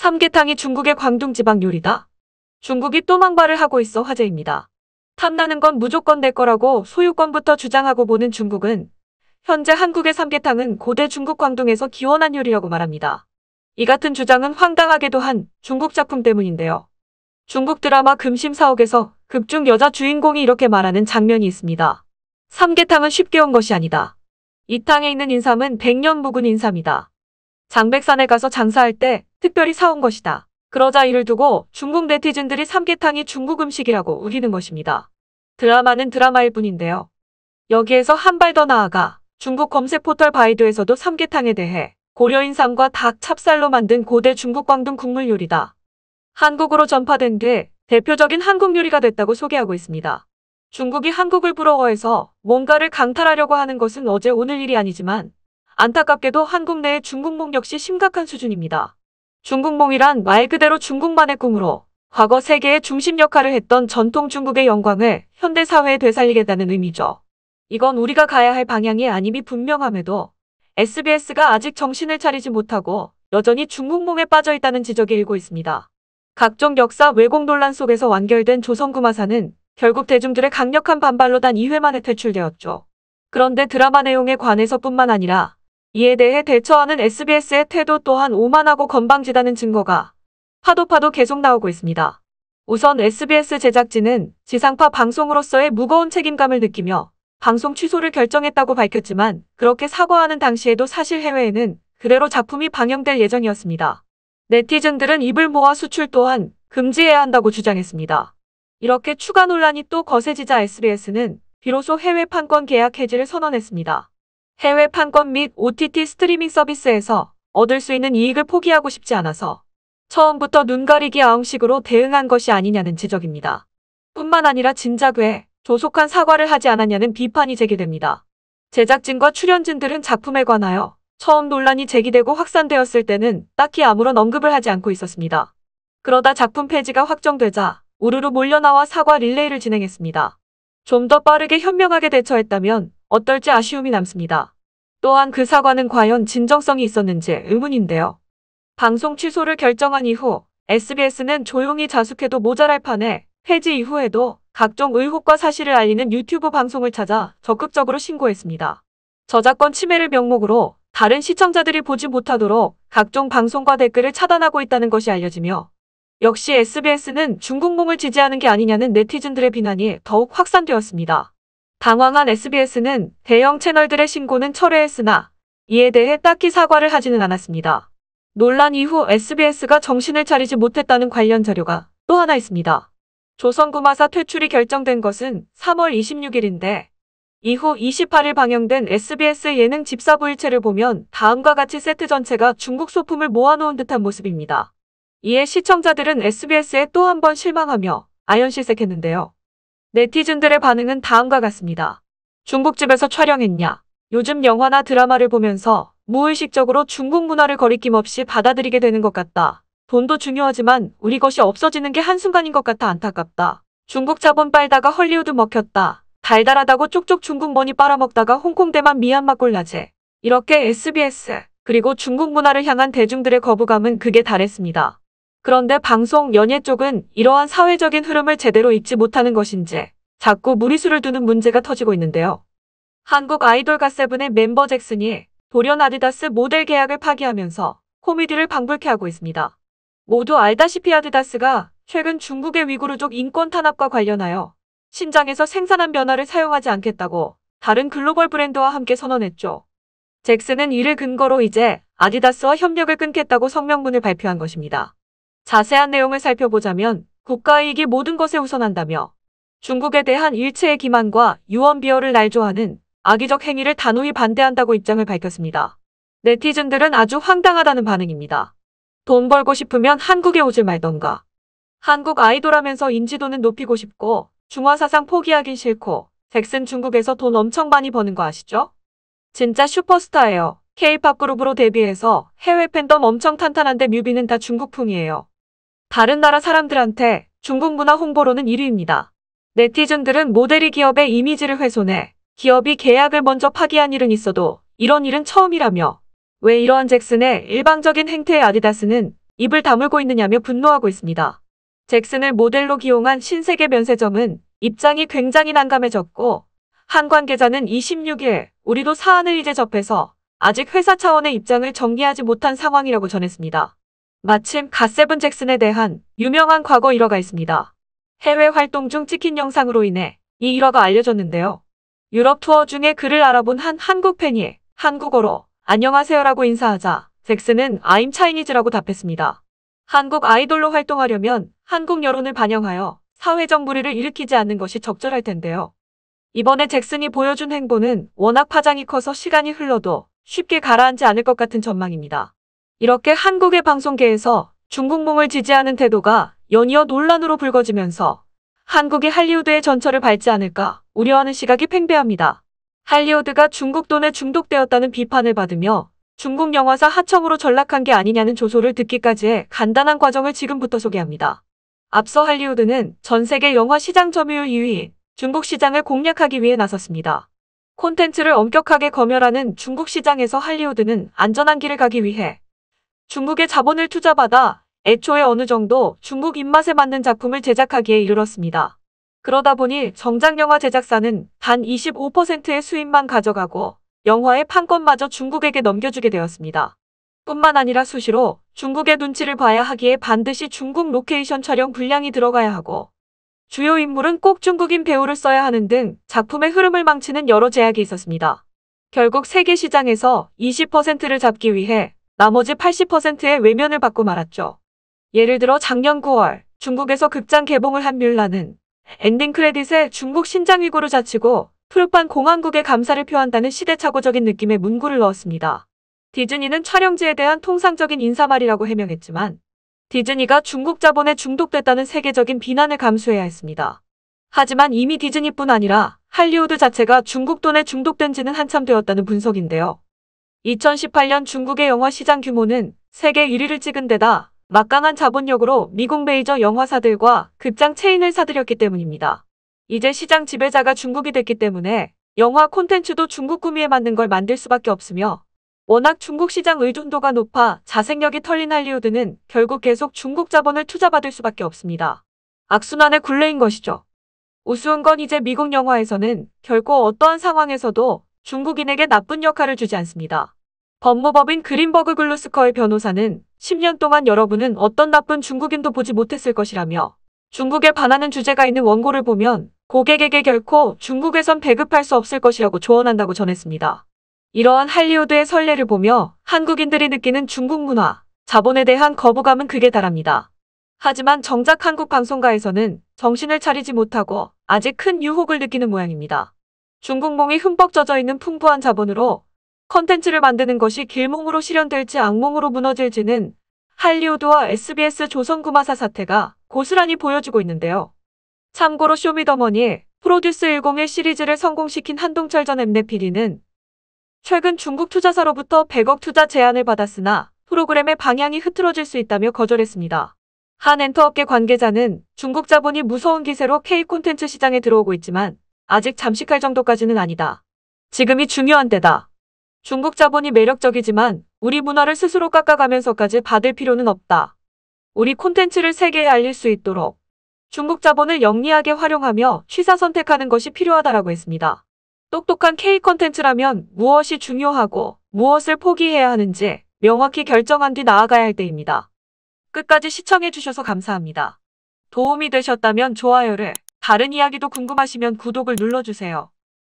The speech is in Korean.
삼계탕이 중국의 광둥 지방 요리다. 중국이 또 망발을 하고 있어 화제입니다. 탐나는 건 무조건 내 거라고 소유권부터 주장하고 보는 중국은 현재 한국의 삼계탕은 고대 중국 광둥에서 기원한 요리라고 말합니다. 이 같은 주장은 황당하게도 한 중국 작품 때문인데요. 중국 드라마 금심사옥에서 극중 여자 주인공이 이렇게 말하는 장면이 있습니다. 삼계탕은 쉽게 온 것이 아니다. 이 탕에 있는 인삼은 100년 묵은 인삼이다. 장백산에 가서 장사할 때 특별히 사온 것이다. 그러자 이를 두고 중국 네티즌들이 삼계탕이 중국 음식이라고 우기는 것입니다. 드라마는 드라마일 뿐인데요. 여기에서 한 발 더 나아가 중국 검색 포털 바이두에서도 삼계탕에 대해 고려인삼과 닭, 찹쌀로 만든 고대 중국 광둥 국물 요리다. 한국으로 전파된 뒤 대표적인 한국 요리가 됐다고 소개하고 있습니다. 중국이 한국을 부러워해서 뭔가를 강탈하려고 하는 것은 어제 오늘 일이 아니지만 안타깝게도 한국 내의 중국몽 역시 심각한 수준입니다. 중국몽이란 말 그대로 중국만의 꿈으로 과거 세계의 중심 역할을 했던 전통 중국의 영광을 현대사회에 되살리겠다는 의미죠. 이건 우리가 가야 할 방향이 아님이 분명함에도 SBS가 아직 정신을 차리지 못하고 여전히 중국몽에 빠져 있다는 지적이 일고 있습니다. 각종 역사 왜곡 논란 속에서 완결된 조선구마사는 결국 대중들의 강력한 반발로 단 2회 만에 퇴출되었죠. 그런데 드라마 내용에 관해서뿐만 아니라 이에 대해 대처하는 SBS의 태도 또한 오만하고 건방지다는 증거가 파도 계속 나오고 있습니다. 우선 SBS 제작진은 지상파 방송으로서의 무거운 책임감을 느끼며 방송 취소를 결정했다고 밝혔지만 그렇게 사과하는 당시에도 사실 해외에는 그대로 작품이 방영될 예정이었습니다. 네티즌들은 입을 모아 수출 또한 금지해야 한다고 주장했습니다. 이렇게 추가 논란이 또 거세지자 SBS는 비로소 해외 판권 계약 해지를 선언했습니다. 해외 판권 및 OTT 스트리밍 서비스에서 얻을 수 있는 이익을 포기하고 싶지 않아서 처음부터 눈가리기 아웅식으로 대응한 것이 아니냐는 지적입니다. 뿐만 아니라 진작 왜 조속한 사과를 하지 않았냐는 비판이 제기됩니다. 제작진과 출연진들은 작품에 관하여 처음 논란이 제기되고 확산되었을 때는 딱히 아무런 언급을 하지 않고 있었습니다. 그러다 작품 폐지가 확정되자 우르르 몰려나와 사과 릴레이를 진행했습니다. 좀 더 빠르게 현명하게 대처했다면 어떨지 아쉬움이 남습니다. 또한 그 사과는 과연 진정성이 있었는지 의문인데요. 방송 취소를 결정한 이후 SBS는 조용히 자숙해도 모자랄 판에 폐지 이후에도 각종 의혹과 사실을 알리는 유튜브 방송을 찾아 적극적으로 신고했습니다. 저작권 침해를 명목으로 다른 시청자들이 보지 못하도록 각종 방송과 댓글을 차단하고 있다는 것이 알려지며 역시 SBS는 중국몽을 지지하는 게 아니냐는 네티즌들의 비난이 더욱 확산되었습니다. 당황한 SBS는 대형 채널들의 신고는 철회했으나 이에 대해 딱히 사과를 하지는 않았습니다. 논란 이후 SBS가 정신을 차리지 못했다는 관련 자료가 또 하나 있습니다. 조선구마사 퇴출이 결정된 것은 3월 26일인데 이후 28일 방영된 SBS 예능 집사부일체를 보면 다음과 같이 세트 전체가 중국 소품을 모아놓은 듯한 모습입니다. 이에 시청자들은 SBS에 또 한 번 실망하며 아연실색했는데요. 네티즌들의 반응은 다음과 같습니다. 중국집에서 촬영했냐? 요즘 영화나 드라마를 보면서 무의식적으로 중국 문화를 거리낌 없이 받아들이게 되는 것 같다. 돈도 중요하지만 우리 것이 없어지는 게 한순간인 것 같아 안타깝다. 중국 자본 빨다가 헐리우드 먹혔다. 달달하다고 쪽쪽 중국 머니 빨아먹다가 홍콩 대만 미얀마 꼴나제. 이렇게 SBS 그리고 중국 문화를 향한 대중들의 거부감은 극에 달했습니다. 그런데 방송, 연예 쪽은 이러한 사회적인 흐름을 제대로 읽지 못하는 것인지 자꾸 무리수를 두는 문제가 터지고 있는데요. 한국 아이돌 갓세븐의 멤버 잭슨이 돌연 아디다스 모델 계약을 파기하면서 코미디를 방불케 하고 있습니다. 모두 알다시피 아디다스가 최근 중국의 위구르족 인권 탄압과 관련하여 신장에서 생산한 변화를 사용하지 않겠다고 다른 글로벌 브랜드와 함께 선언했죠. 잭슨은 이를 근거로 이제 아디다스와 협력을 끊겠다고 성명문을 발표한 것입니다. 자세한 내용을 살펴보자면 국가이익이 모든 것에 우선한다며 중국에 대한 일체의 기만과 유언비어를 날조하는 악의적 행위를 단호히 반대한다고 입장을 밝혔습니다. 네티즌들은 아주 황당하다는 반응입니다. 돈 벌고 싶으면 한국에 오질 말던가. 한국 아이돌하면서 인지도는 높이고 싶고 중화사상 포기하긴 싫고 잭슨 중국에서 돈 엄청 많이 버는 거 아시죠? 진짜 슈퍼스타예요. K-팝 그룹으로 데뷔해서 해외 팬덤 엄청 탄탄한데 뮤비는 다 중국풍이에요. 다른 나라 사람들한테 중국 문화 홍보로는 1위입니다. 네티즌들은 모델이 기업의 이미지를 훼손해 기업이 계약을 먼저 파기한 일은 있어도 이런 일은 처음이라며 왜 이러한 잭슨의 일방적인 행태에 아디다스는 입을 다물고 있느냐며 분노하고 있습니다. 잭슨을 모델로 기용한 신세계 면세점은 입장이 굉장히 난감해졌고, 한 관계자는 26일 우리도 사안을 이제 접해서 아직 회사 차원의 입장을 정리하지 못한 상황이라고 전했습니다. 마침 갓세븐 잭슨에 대한 유명한 과거 일화가 있습니다. 해외 활동 중 찍힌 영상으로 인해 이 일화가 알려졌는데요. 유럽 투어 중에 그를 알아본 한 한국 팬이 한국어로 안녕하세요라고 인사하자 잭슨은 I'm Chinese라고 답했습니다. 한국 아이돌로 활동하려면 한국 여론을 반영하여 사회적 물의를 일으키지 않는 것이 적절할 텐데요. 이번에 잭슨이 보여준 행보는 워낙 파장이 커서 시간이 흘러도 쉽게 가라앉지 않을 것 같은 전망입니다. 이렇게 한국의 방송계에서 중국몽을 지지하는 태도가 연이어 논란으로 불거지면서 한국이 할리우드의 전철을 밟지 않을까 우려하는 시각이 팽배합니다. 할리우드가 중국 돈에 중독되었다는 비판을 받으며 중국 영화사 하청으로 전락한 게 아니냐는 조소를 듣기까지의 간단한 과정을 지금부터 소개합니다. 앞서 할리우드는 전 세계 영화 시장 점유율 2위인 중국 시장을 공략하기 위해 나섰습니다. 콘텐츠를 엄격하게 검열하는 중국 시장에서 할리우드는 안전한 길을 가기 위해 중국의 자본을 투자받아 애초에 어느 정도 중국 입맛에 맞는 작품을 제작하기에 이르렀습니다. 그러다 보니 정작 영화 제작사는 단 25%의 수입만 가져가고 영화의 판권마저 중국에게 넘겨주게 되었습니다. 뿐만 아니라 수시로 중국의 눈치를 봐야 하기에 반드시 중국 로케이션 촬영 분량이 들어가야 하고 주요 인물은 꼭 중국인 배우를 써야 하는 등 작품의 흐름을 망치는 여러 제약이 있었습니다. 결국 세계 시장에서 20%를 잡기 위해 나머지 80%의 외면을 받고 말았죠. 예를 들어 작년 9월 중국에서 극장 개봉을 한 뮬란은 엔딩 크레딧에 중국 신장 위구르 자치고 푸르판 공항국에 감사를 표한다는 시대착오적인 느낌의 문구를 넣었습니다. 디즈니는 촬영지에 대한 통상적인 인사말이라고 해명했지만 디즈니가 중국 자본에 중독됐다는 세계적인 비난을 감수해야 했습니다. 하지만 이미 디즈니뿐 아니라 할리우드 자체가 중국 돈에 중독된 지는 한참 되었다는 분석인데요. 2018년 중국의 영화 시장 규모는 세계 1위를 찍은 데다 막강한 자본력으로 미국 메이저 영화사들과 극장 체인을 사들였기 때문입니다. 이제 시장 지배자가 중국이 됐기 때문에 영화 콘텐츠도 중국 구미에 맞는 걸 만들 수밖에 없으며 워낙 중국 시장 의존도가 높아 자생력이 털린 할리우드는 결국 계속 중국 자본을 투자받을 수밖에 없습니다. 악순환의 굴레인 것이죠. 우스운 건 이제 미국 영화에서는 결코 어떠한 상황에서도 중국인에게 나쁜 역할을 주지 않습니다. 법무법인 그린버그 글루스커의 변호사는 10년 동안 여러분은 어떤 나쁜 중국인도 보지 못했을 것이라며 중국에 반하는 주제가 있는 원고를 보면 고객에게 결코 중국에선 배급할 수 없을 것이라고 조언한다고 전했습니다. 이러한 할리우드의 선례를 보며 한국인들이 느끼는 중국 문화, 자본에 대한 거부감은 극에 달합니다. 하지만 정작 한국 방송가에서는 정신을 차리지 못하고 아직 큰 유혹을 느끼는 모양입니다. 중국몽이 흠뻑 젖어 있는 풍부한 자본으로 컨텐츠를 만드는 것이 길몽으로 실현될지 악몽으로 무너질지는 할리우드와 SBS 조선구마사 사태가 고스란히 보여주고 있는데요. 참고로 쇼미더머니 프로듀스 101 시리즈를 성공시킨 한동철 전 엠넷 PD는 최근 중국 투자사로부터 100억 투자 제안을 받았으나 프로그램의 방향이 흐트러질 수 있다며 거절했습니다. 한 엔터업계 관계자는 중국 자본이 무서운 기세로 K 콘텐츠 시장에 들어오고 있지만 아직 잠식할 정도까지는 아니다. 지금이 중요한 때다. 중국 자본이 매력적이지만 우리 문화를 스스로 깎아가면서까지 받을 필요는 없다. 우리 콘텐츠를 세계에 알릴 수 있도록 중국 자본을 영리하게 활용하며 취사 선택하는 것이 필요하다라고 했습니다. 똑똑한 K 콘텐츠라면 무엇이 중요하고 무엇을 포기해야 하는지 명확히 결정한 뒤 나아가야 할 때입니다. 끝까지 시청해주셔서 감사합니다. 도움이 되셨다면 좋아요를, 다른 이야기도 궁금하시면 구독을 눌러주세요.